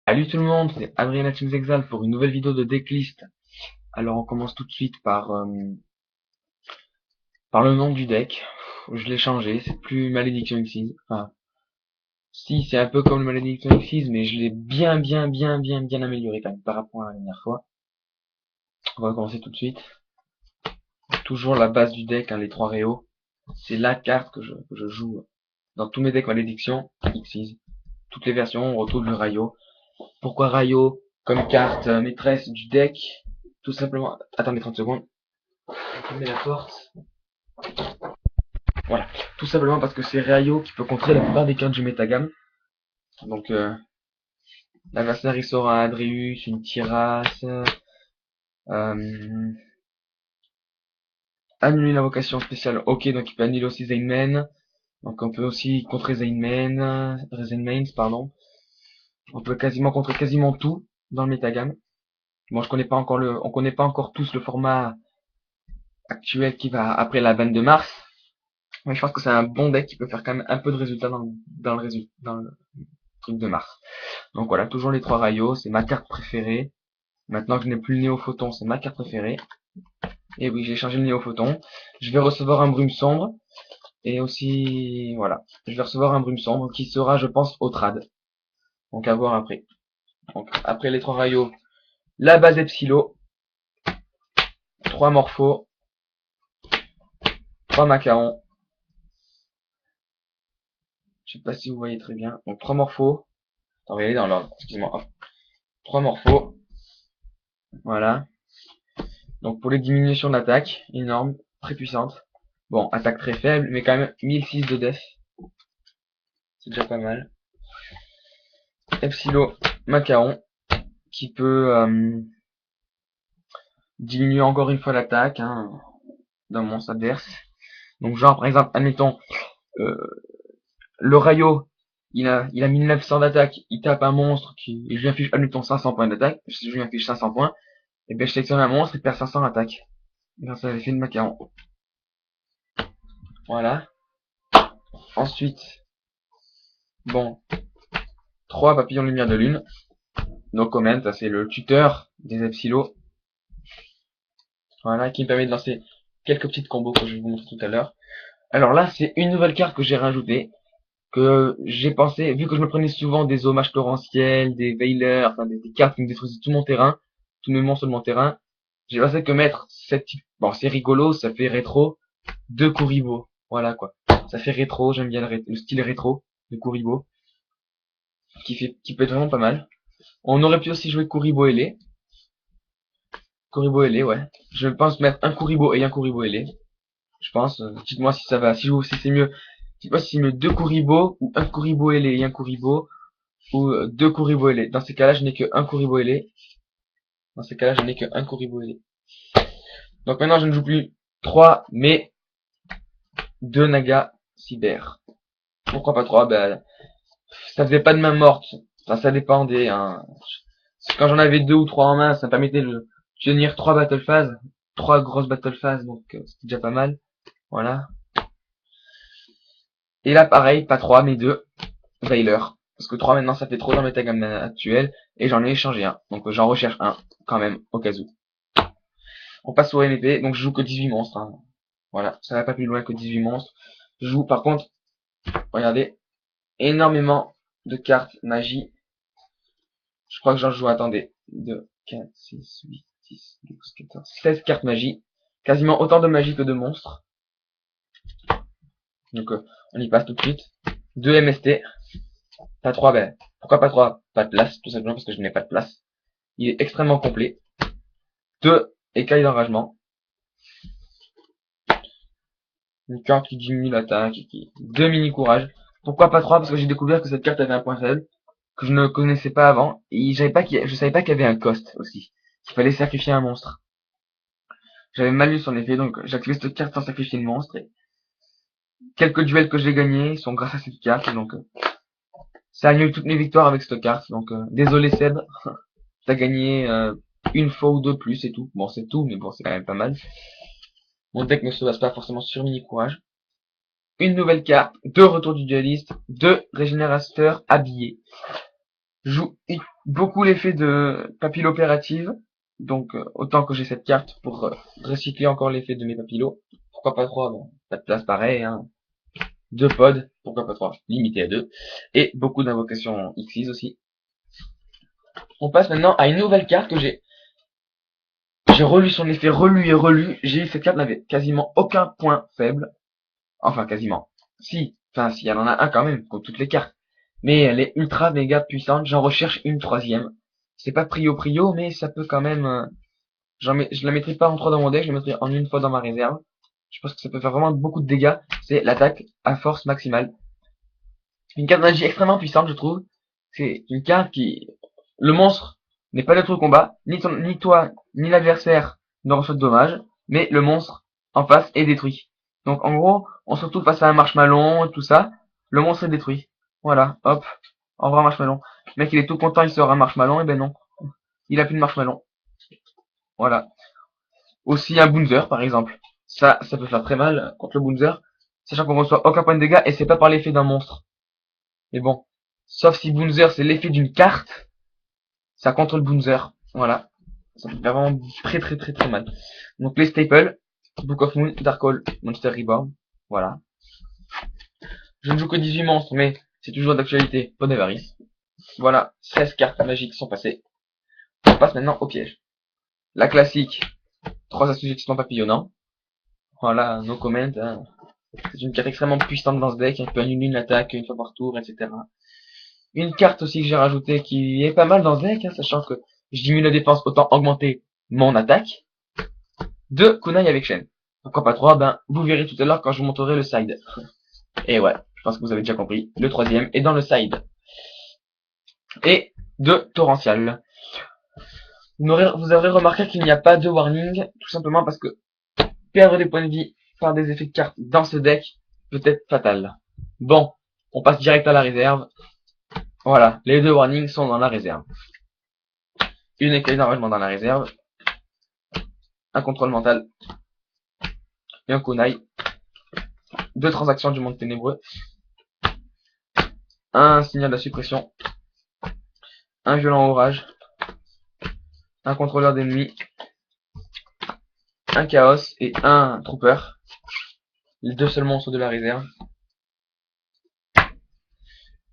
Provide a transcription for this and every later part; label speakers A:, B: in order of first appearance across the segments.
A: Salut tout le monde, c'est Adrien Exal pour une nouvelle vidéo de decklist. Alors on commence tout de suite par le nom du deck. Je l'ai changé, c'est plus Malédiction Xyz. Enfin, si c'est un peu comme le Malédiction Xyz, mais je l'ai bien amélioré quand même par rapport à la dernière fois. On va commencer tout de suite. Toujours la base du deck, hein, les trois Réos. C'est la carte que je joue dans tous mes decks Malédiction Xyz. Toutes les versions, on retrouve le Rayo. Pourquoi Rayo comme carte maîtresse du deck? Tout simplement. Attendez 30 secondes. Je mets la porte. Voilà. Tout simplement parce que c'est Rayo qui peut contrer la plupart des cartes du métagame. Donc, la Mercenaries Sora Adreus, une Tirasse, annuler l'invocation spéciale, ok, donc il peut annuler aussi Zainmain. Donc on peut aussi contrer Zainmain, pardon. On peut quasiment contrer quasiment tout dans le métagame. Bon, on connaît pas encore tous le format actuel qui va après la 22 mars. Mais je pense que c'est un bon deck qui peut faire quand même un peu de résultat dans le truc de mars. Donc voilà, toujours les trois rayos, c'est ma carte préférée. Maintenant que je n'ai plus le néophoton, c'est ma carte préférée. Et oui, j'ai changé le néophoton. Je vais recevoir un brume sombre. Et aussi, voilà, je vais recevoir un brume sombre qui sera, je pense, au trad. Donc à voir après. Donc après les trois rayos, la base Epsilo, trois morphos, trois macarons. Je sais pas si vous voyez très bien. Donc trois morphos. Attends, on va y aller dans l'ordre, excusez-moi. Trois morphos. Voilà. Donc pour les diminutions d'attaque, énorme, très puissante. Bon, attaque très faible, mais quand même 1006 de def. C'est déjà pas mal. Epsilo Macaron, qui peut diminuer encore une fois l'attaque d'un monstre adverse. Donc genre par exemple, admettons, euh, le Rayo, il a 1900 d'attaque, il tape un monstre et je lui affiche, admettons, 500 points d'attaque. Si je lui affiche 500 points, et ben je sélectionne un monstre, il perd 500 d'attaque. Grâce à l'effet de Macaron. Voilà. Ensuite, bon, 3 papillons de lumière de lune. No comment, c'est le tuteur des Epsilo. Voilà, qui me permet de lancer quelques petites combos que je vais vous montrer tout à l'heure. Alors là, c'est une nouvelle carte que j'ai rajoutée, que j'ai pensé, vu que je me prenais souvent des hommages torrentiels, des veilers, enfin des cartes qui me détruisaient tout mon terrain, tous mes monstres de mon terrain, j'ai pensé que mettre cette type, bon c'est rigolo, ça fait rétro, de Kuribo. Voilà quoi. Ça fait rétro, j'aime bien le style rétro de Kuribo, qui peut être vraiment pas mal. On aurait pu aussi jouer Kuribo Ailé. Kuribo Ailé, ouais. Je pense mettre un Kuribo et un Kuribo Ailé. Je pense. Dites-moi si ça va. Si c'est mieux. Dites-moi si c'est mieux deux Kuribo ou un Kuribo ailé et un Kuribo ou deux Kuribo ailé. Dans ces cas-là, je n'ai que un Kuribo ailé. Dans ces cas-là, je n'ai que un Kuribo ailé. Donc maintenant, je ne joue plus 3 mais 2 Naga Cyber. Pourquoi pas 3? Ben, ça faisait pas de main morte. Enfin, ça dépendait. Quand j'en avais 2 ou 3 en main, ça me permettait de tenir 3 battle phases. 3 grosses battle phases, donc c'était déjà pas mal. Voilà. Et là, pareil, pas 3 mais 2 Veiler. Parce que 3 maintenant ça fait trop dans le metagame actuel. Et j'en ai échangé un. Donc j'en recherche un quand même au cas où. On passe au MP. Donc je joue que 18 monstres. Voilà. Ça va pas plus loin que 18 monstres. Je joue par contre, regardez, énormément de cartes magie. Je crois que j'en joue, attendez. 2, 4, 6, 8, 10, 12, 14, 16 cartes magie. Quasiment autant de magie que de monstres. Donc on y passe tout de suite. 2 MST. Pas 3, ben. Pourquoi pas 3? Pas de place, tout simplement parce que je n'ai pas de place. Il est extrêmement complet. 2 écailles d'enragement. Une carte qui diminue l'attaque, qui 2 mini courage. Pourquoi pas 3? Parce que j'ai découvert que cette carte avait un point faible, que je ne connaissais pas avant, et je savais pas qu'il y avait un cost aussi. Qu'il fallait sacrifier un monstre. J'avais mal lu son effet, donc j'ai activé cette carte sans sacrifier le monstre, et quelques duels que j'ai gagnés sont grâce à cette carte, donc ça annule toutes mes victoires avec cette carte, donc désolé Seb, t'as gagné une fois ou deux plus, c'est tout. Bon, c'est tout, mais bon, c'est quand même pas mal. Mon deck ne se base pas forcément sur mini courage. Une nouvelle carte, deux retours du dueliste, deux régénérateurs habillés. joue beaucoup l'effet de papillo opérative. Donc autant que j'ai cette carte pour recycler encore l'effet de mes papillos. Pourquoi pas trois? Bon, pas de place pareil, hein. Deux pods, pourquoi pas trois? Limité à deux. Et beaucoup d'invocations Xyz aussi. On passe maintenant à une nouvelle carte que j'ai relu son effet, relu et relu. J'ai eu cette carte n'avait quasiment aucun point faible. Enfin quasiment. Si, enfin si, elle en a un quand même, comme toutes les cartes. Mais elle est ultra méga puissante. J'en recherche une troisième. C'est pas prio, mais ça peut quand même. Je la mettrai pas en 3 dans mon deck, je la mettrai en une fois dans ma réserve. Je pense que ça peut faire vraiment beaucoup de dégâts. C'est l'attaque à force maximale. Une carte magie extrêmement puissante, je trouve. C'est une carte qui, le monstre n'est pas d'être au combat, ni toi, ni l'adversaire ne reçoit de dommages, mais le monstre en face est détruit. Donc en gros, on se retrouve face à un marshmallow, tout ça, le monstre est détruit. Voilà, hop, au revoir marshmallow. Le mec il est tout content, il sort un marshmallow, et ben non, il a plus de marshmallow. Voilà. Aussi un Bounzer par exemple. Ça peut faire très mal contre le Bounzer, sachant qu'on reçoit aucun point de dégâts et c'est pas par l'effet d'un monstre. Mais bon, sauf si Bounzer c'est l'effet d'une carte, ça contre le Bounzer. Voilà. Ça peut faire vraiment très mal. Donc les staples, Book of Moon, Dark Hole, Monster Reborn. Voilà. Je ne joue que 18 monstres, mais c'est toujours d'actualité. Bonne avarice. Voilà, 16 cartes magiques sont passées. On passe maintenant au piège. La classique, 3 assujettissements papillonnants. Voilà, no comment. Hein. C'est une carte extrêmement puissante dans ce deck. Elle peut annuler une attaque une fois par tour, etc. Une carte aussi que j'ai rajoutée qui est pas mal dans ce deck, hein, sachant que je diminue la défense, autant augmenter mon attaque. 2 kunai avec chaîne. Pourquoi pas 3? Ben, vous verrez tout à l'heure quand je vous montrerai le side. Et ouais, je pense que vous avez déjà compris. Le troisième est dans le side. Et 2 torrential. Vous aurez remarqué qu'il n'y a pas de warning, tout simplement parce que perdre des points de vie par des effets de cartes dans ce deck peut être fatal. Bon, on passe direct à la réserve. Voilà, les 2 warnings sont dans la réserve. Une écaille d'enragement dans la réserve. Un contrôle mental. Et un kunai. 2 transactions du monde ténébreux. Un signal de la suppression. Un violent orage. Un contrôleur d'ennemis. Un chaos et un trooper. Les 2 seuls monstres de la réserve.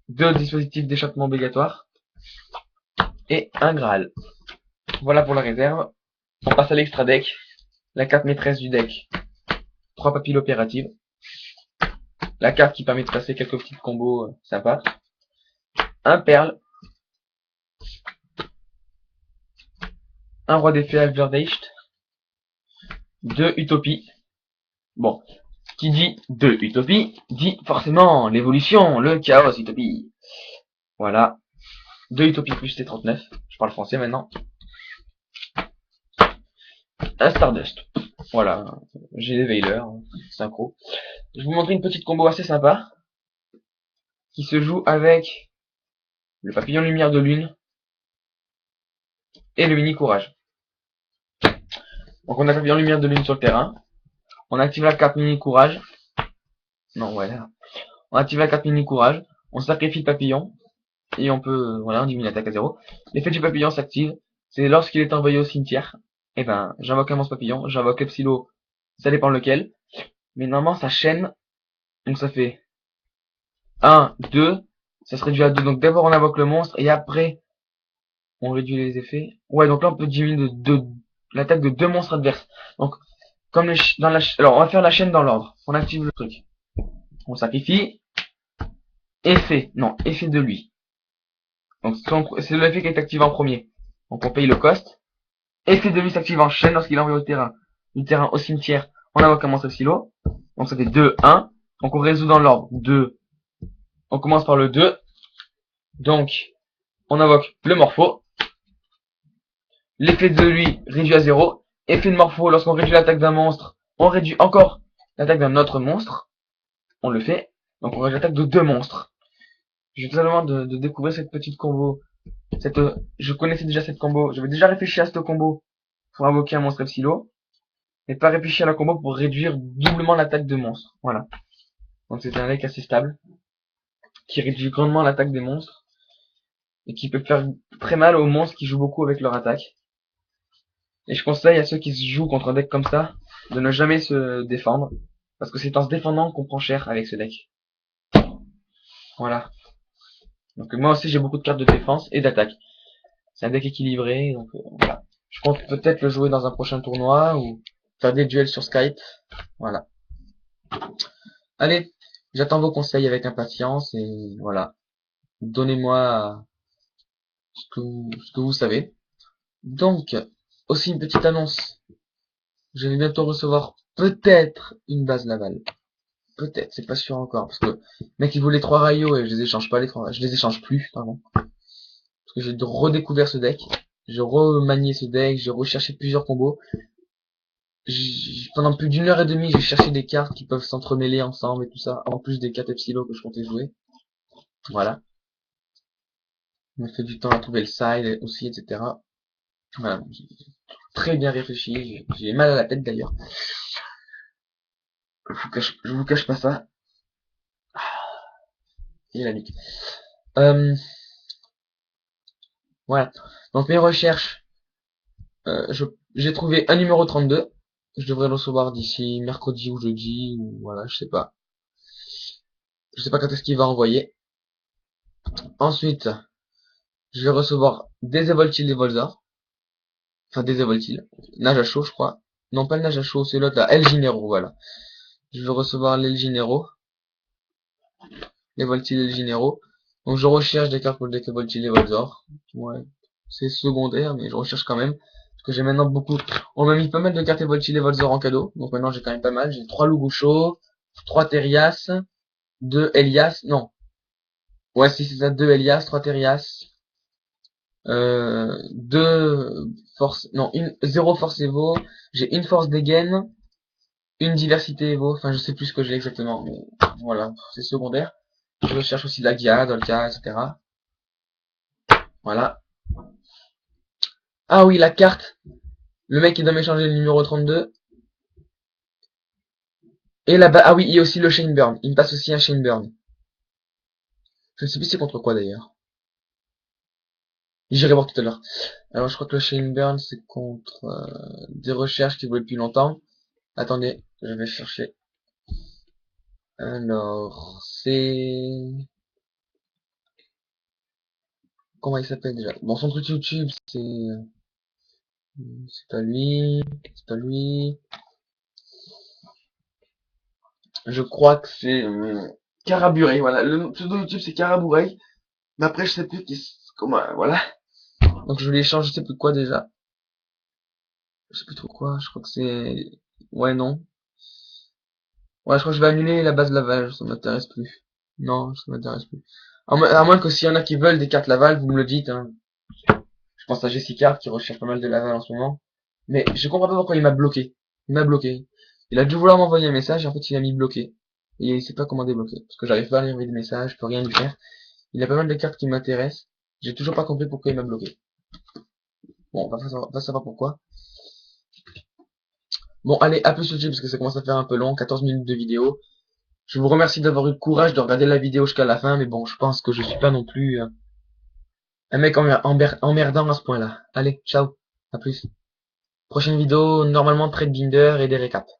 A: 2 dispositifs d'échappement obligatoires. Et un Graal. Voilà pour la réserve. On passe à l'extra deck. La carte maîtresse du deck. 3 papilles opératives. La carte qui permet de passer quelques petites combos sympas. Un perle. Un roi d'effet Alverdecht. 2 utopies. Bon, qui dit 2 utopies, dit forcément l'évolution, le chaos utopie. Voilà. 2 utopies plus T39. Je parle français maintenant. Un Stardust. Voilà. J'ai des Veilers. Synchro. Je vais vous montrer une petite combo assez sympa. Qui se joue avec le papillon lumière de lune. Et le mini courage. Donc on a le papillon lumière de lune sur le terrain. On active la carte mini courage. Non, voilà. On active la carte mini courage. On sacrifie le papillon. Et on peut, voilà, on diminue l'attaque à 0. L'effet du papillon s'active. C'est lorsqu'il est envoyé au cimetière. Et ben, j'invoque un monstre papillon. J'invoque Epsilo. Ça dépend lequel. Mais normalement, ça chaîne. Donc ça fait 1, 2. Ça se réduit à 2. Donc d'abord on invoque le monstre. Et après, on réduit les effets. Ouais, donc là on peut diminuer l'attaque de 2 monstres adverses. Donc, comme alors on va faire la chaîne dans l'ordre. On active le truc. On sacrifie. Effet. Non, effet de lui. Donc c'est l'effet qui est activé en premier. Donc on paye le cost. Effet de lui s'active en chaîne lorsqu'il est envoyé au terrain. Du terrain au cimetière, on invoque un monstre silo. Donc ça fait 2, 1. Donc on résout dans l'ordre 2. On commence par le 2. Donc on invoque le morpho. L'effet de lui réduit à 0. Effet de morpho, lorsqu'on réduit l'attaque d'un monstre, on réduit encore l'attaque d'un autre monstre. On le fait. Donc on réduit l'attaque de 2 monstres. Je viens totalement de découvrir cette petite combo. Je connaissais déjà cette combo. J'avais déjà réfléchi à cette combo pour invoquer un monstre Epsilo. Mais pas réfléchi à la combo pour réduire doublement l'attaque de monstres. Voilà. Donc c'est un deck assez stable. Qui réduit grandement l'attaque des monstres. et qui peut faire très mal aux monstres qui jouent beaucoup avec leur attaque. Et je conseille à ceux qui se jouent contre un deck comme ça de ne jamais se défendre, parce que c'est en se défendant qu'on prend cher avec ce deck. Voilà. Donc moi aussi j'ai beaucoup de cartes de défense et d'attaque. C'est un deck équilibré, donc voilà. Je compte peut-être le jouer dans un prochain tournoi ou faire des duels sur Skype. Voilà. Allez, j'attends vos conseils avec impatience et voilà. Donnez-moi ce que vous savez. Donc, aussi une petite annonce. Je vais bientôt recevoir peut-être une base Laval. Peut-être, c'est pas sûr encore. Parce que mec il voulait 3 Rayo et je les échange pas les 3. Je les échange plus, pardon. Parce que j'ai redécouvert ce deck. J'ai remanié ce deck, j'ai recherché plusieurs combos. Pendant plus d'une heure et demie, j'ai cherché des cartes qui peuvent s'entremêler ensemble et tout ça, en plus des 4 Epsilon que je comptais jouer. Voilà. On m'a fait du temps à trouver le side aussi, etc. Voilà. J'ai très bien réfléchi. J'ai mal à la tête d'ailleurs. Je vous cache pas ça. Et la nuque. Euh, voilà. Donc mes recherches, j'ai trouvé un numéro 32. Je devrais le recevoir d'ici mercredi ou jeudi, ou voilà, je sais pas. Je sais pas quand est-ce qu'il va envoyer. Ensuite, je vais recevoir des Evoltil et Volzor. Enfin, des Evoltil. Nage à chaud, je crois. Non, pas le nage à chaud, c'est l'autre là. El Ginero, voilà. Je vais recevoir l'El Ginero. Les Voltil et El Ginero. Donc je recherche des cartes pour le deck Evoltil et Volzor. Ouais. C'est secondaire, mais je recherche quand même. Parce que j'ai maintenant beaucoup. On m'a mis pas mal de cartes Evoltil et Volzor en cadeau. Donc maintenant j'ai quand même pas mal. J'ai 3 Lugucho, 3 Terias, 2 Elias. Non. Ouais, si c'est ça, 2 Elias, 3 Terias. 2 force, non, 0 force Evo, j'ai une force dégaine, une diversité Evo, enfin je sais plus ce que j'ai exactement, mais voilà, c'est secondaire. Je recherche aussi la Gia, Dolka, etc. Voilà. Ah oui, la carte, le mec qui doit m'échanger le numéro 32. Et là-bas, ah oui, il y a aussi le Shaneburn, il me passe aussi un Shaneburn. Je ne sais plus c'est contre quoi d'ailleurs. J'irai voir tout à l'heure. Alors je crois que le Shaneburn c'est contre des recherches qui voulaient depuis longtemps. Attendez, je vais chercher. Alors, c'est... Comment il s'appelle déjà? Bon, son truc YouTube, c'est... C'est pas lui. C'est pas lui. Je crois que c'est... Caraburé, voilà. Le pseudo YouTube, c'est Caraburé. Mais après, je sais plus qui... Comment... Voilà. Donc, je l'échange, je sais plus quoi déjà. Je sais plus trop quoi. Je crois que c'est... Ouais, non. Ouais, je crois que je vais annuler la base Laval. Ça m'intéresse plus. Non, ça m'intéresse plus. À moins que s'il y en a qui veulent des cartes Laval, vous me le dites, hein. Je pense à Jessica qui recherche pas mal de Laval en ce moment. Mais je comprends pas pourquoi il m'a bloqué. Il m'a bloqué. Il a dû vouloir m'envoyer un message et en fait il a mis bloqué. Et il sait pas comment débloquer. Parce que j'arrive pas à lui envoyer de message, je peux rien lui faire. Il a pas mal de cartes qui m'intéressent. J'ai toujours pas compris pourquoi il m'a bloqué. Bon, on va savoir pourquoi. Bon, allez, à plus sur YouTube parce que ça commence à faire un peu long. 14 minutes de vidéo. Je vous remercie d'avoir eu le courage de regarder la vidéo jusqu'à la fin. Mais bon, je pense que je suis pas non plus un mec emmerdant à ce point-là. Allez, ciao. À plus. Prochaine vidéo, normalement trade binder et des récaps.